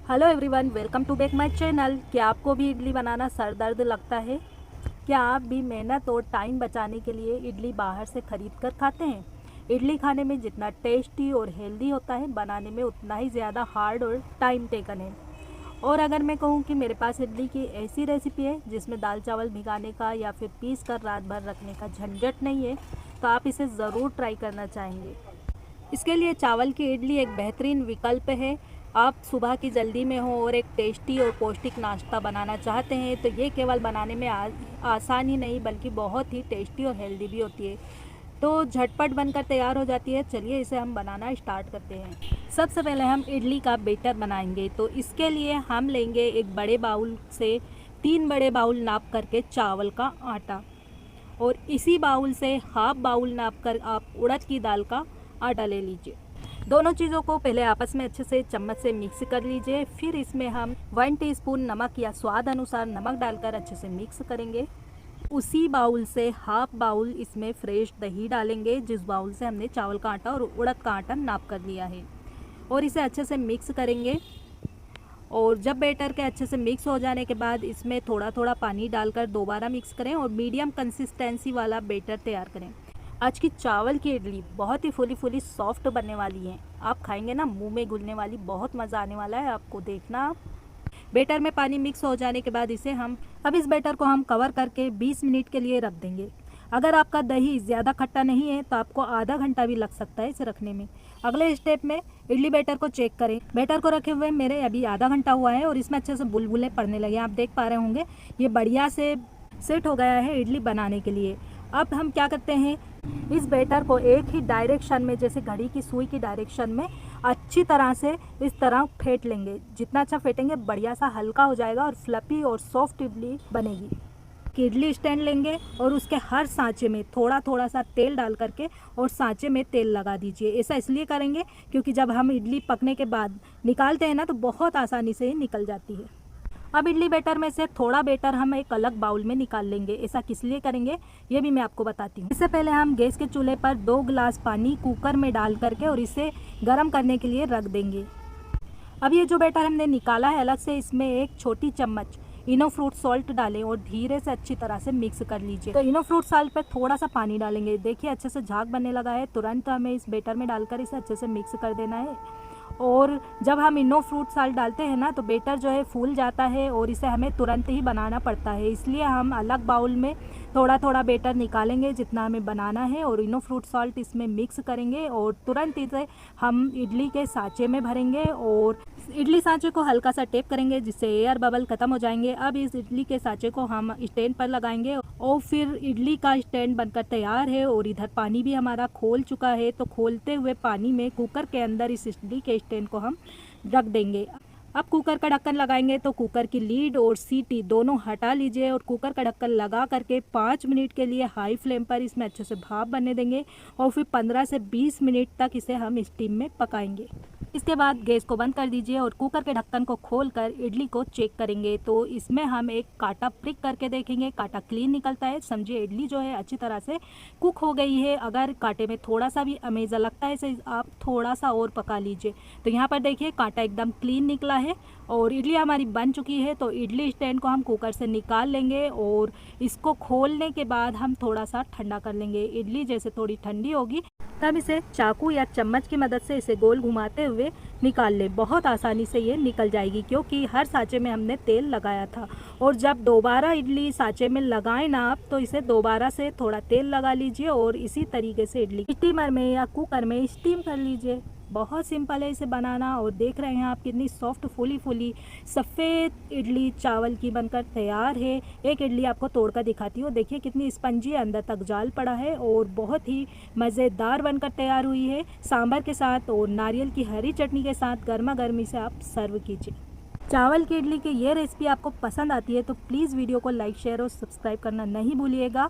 Hello everyone, welcome to back my channel. क्या आपको भी इडली बनाना सर दर्द लगता है? क्या आप भी मेहनत और टाइम बचाने के लिए इडली बाहर से ख़रीद कर खाते हैं? इडली खाने में जितना टेस्टी और हेल्दी होता है, बनाने में उतना ही ज़्यादा हार्ड और टाइम टेकन है। और अगर मैं कहूँ कि मेरे पास इडली की ऐसी रेसिपी है जिसमें दाल चावल भिगाने का या फिर पीस कर रात भर रखने का झंझट नहीं है, तो आप इसे ज़रूर ट्राई करना चाहेंगे। इसके लिए चावल की इडली एक बेहतरीन विकल्प है। आप सुबह की जल्दी में हो और एक टेस्टी और पौष्टिक नाश्ता बनाना चाहते हैं, तो ये केवल बनाने में आसान ही नहीं बल्कि बहुत ही टेस्टी और हेल्दी भी होती है। तो झटपट बनकर तैयार हो जाती है। चलिए इसे हम बनाना स्टार्ट करते हैं। सबसे पहले हम इडली का बैटर बनाएंगे। तो इसके लिए हम लेंगे एक बड़े बाउल से 3 बड़े बाउल नाप करके चावल का आटा, और इसी बाउल से हाफ बाउल नाप कर आप उड़द की दाल का आटा ले लीजिए। दोनों चीज़ों को पहले आपस में अच्छे से चम्मच से मिक्स कर लीजिए। फिर इसमें हम 1 टीस्पून नमक या स्वाद अनुसार नमक डालकर अच्छे से मिक्स करेंगे। उसी बाउल से हाफ बाउल इसमें फ्रेश दही डालेंगे, जिस बाउल से हमने चावल का आटा और उड़द का आटा नाप कर लिया है, और इसे अच्छे से मिक्स करेंगे। और जब बैटर के अच्छे से मिक्स हो जाने के बाद इसमें थोड़ा थोड़ा पानी डालकर दोबारा मिक्स करें और मीडियम कंसिस्टेंसी वाला बैटर तैयार करें। आज की चावल की इडली बहुत ही फुली फुली सॉफ्ट बनने वाली है। आप खाएंगे ना, मुंह में घुलने वाली, बहुत मज़ा आने वाला है आपको। देखना आप बैटर में पानी मिक्स हो जाने के बाद अब इस बैटर को हम कवर करके 20 मिनट के लिए रख देंगे। अगर आपका दही ज़्यादा खट्टा नहीं है तो आपको आधा घंटा भी लग सकता है इसे रखने में। अगले स्टेप में इडली बैटर को चेक करें। बैटर को रखे हुए मेरे अभी आधा घंटा हुआ है और इसमें अच्छे से बुलबुले पड़ने लगे। आप देख पा रहे होंगे ये बढ़िया से सेट हो गया है इडली बनाने के लिए। अब हम क्या करते हैं, इस बैटर को एक ही डायरेक्शन में, जैसे घड़ी की सुई की डायरेक्शन में अच्छी तरह से इस तरह फेंट लेंगे। जितना अच्छा फेंटेंगे बढ़िया सा हल्का हो जाएगा और फ्लफी और सॉफ्ट इडली बनेगी। इडली स्टैंड लेंगे और उसके हर सांचे में थोड़ा थोड़ा सा तेल डाल करके और सांचे में तेल लगा दीजिए। ऐसा इसलिए करेंगे क्योंकि जब हम इडली पकने के बाद निकालते हैं ना, तो बहुत आसानी से ही निकल जाती है। अब इडली बैटर में से थोड़ा बैटर हम एक अलग बाउल में निकाल लेंगे। ऐसा किस लिए करेंगे ये भी मैं आपको बताती हूँ। इससे पहले हम गैस के चूल्हे पर 2 गिलास पानी कुकर में डाल करके और इसे गर्म करने के लिए रख देंगे। अब ये जो बैटर हमने निकाला है अलग से, इसमें एक छोटी चम्मच इनो फ्रूट सॉल्ट डालें और धीरे से अच्छी तरह से मिक्स कर लीजिए। तो इनो फ्रूट सॉल्ट पर थोड़ा सा पानी डालेंगे। देखिए अच्छे से झाग बनने लगा है। तुरंत हमें इस बैटर में डालकर इसे अच्छे से मिक्स कर देना है। और जब हम इनो फ्रूट सॉल्ट डालते हैं ना, तो बैटर जो है फूल जाता है और इसे हमें तुरंत ही बनाना पड़ता है। इसलिए हम अलग बाउल में थोड़ा थोड़ा बैटर निकालेंगे जितना हमें बनाना है, और इनो फ्रूट सॉल्ट इसमें मिक्स करेंगे और तुरंत इसे हम इडली के सांचे में भरेंगे और इडली सांचे को हल्का सा टेप करेंगे जिससे एयर बबल ख़त्म हो जाएंगे। अब इस इडली के सांचे को हम स्टैंड पर लगाएंगे और फिर इडली का स्टैंड बनकर तैयार है। और इधर पानी भी हमारा खोल चुका है, तो खोलते हुए पानी में कुकर के अंदर इस इडली के स्टैंड को हम रख देंगे। अब कुकर का ढक्कन लगाएंगे तो कुकर की लीड और सीटी दोनों हटा लीजिए और कुकर का ढक्कन लगा करके 5 मिनट के लिए हाई फ्लेम पर इसमें अच्छे से भाप बनने देंगे और फिर 15 से 20 मिनट तक इसे हम स्टीम में पकाएंगे। इसके बाद गैस को बंद कर दीजिए और कुकर के ढक्कन को खोलकर इडली को चेक करेंगे। तो इसमें हम एक कांटा प्रिक करके देखेंगे। कांटा क्लीन निकलता है, समझिए इडली जो है अच्छी तरह से कुक हो गई है। अगर कांटे में थोड़ा सा भी अमेज़ा लगता है इसे आप थोड़ा सा और पका लीजिए। तो यहाँ पर देखिए कांटा एकदम क्लीन निकला है और इडली हमारी बन चुकी है। तो इडली स्टैंड को हम कुकर से निकाल लेंगे और इसको खोलने के बाद हम थोड़ा सा ठंडा कर लेंगे। इडली जैसे थोड़ी ठंडी होगी तब इसे चाकू या चम्मच की मदद से इसे गोल घुमाते हुए निकाल लें। बहुत आसानी से ये निकल जाएगी क्योंकि हर सांचे में हमने तेल लगाया था। और जब दोबारा इडली सांचे में लगाएं ना आप, तो इसे दोबारा से थोड़ा तेल लगा लीजिए और इसी तरीके से इडली स्टीमर में या कुकर में स्टीम कर लीजिए। बहुत सिंपल है इसे बनाना। और देख रहे हैं आप कितनी सॉफ्ट फुली फुली सफ़ेद इडली चावल की बनकर तैयार है। एक इडली आपको तोड़कर दिखाती हूँ। देखिए कितनी स्पंजी, अंदर तक जाल पड़ा है और बहुत ही मज़ेदार बनकर तैयार हुई है। सांभर के साथ और नारियल की हरी चटनी के साथ गर्मा गर्मी से आप सर्व कीजिए। चावल की इडली की ये रेसिपी आपको पसंद आती है तो प्लीज़ वीडियो को लाइक, शेयर और सब्सक्राइब करना नहीं भूलिएगा।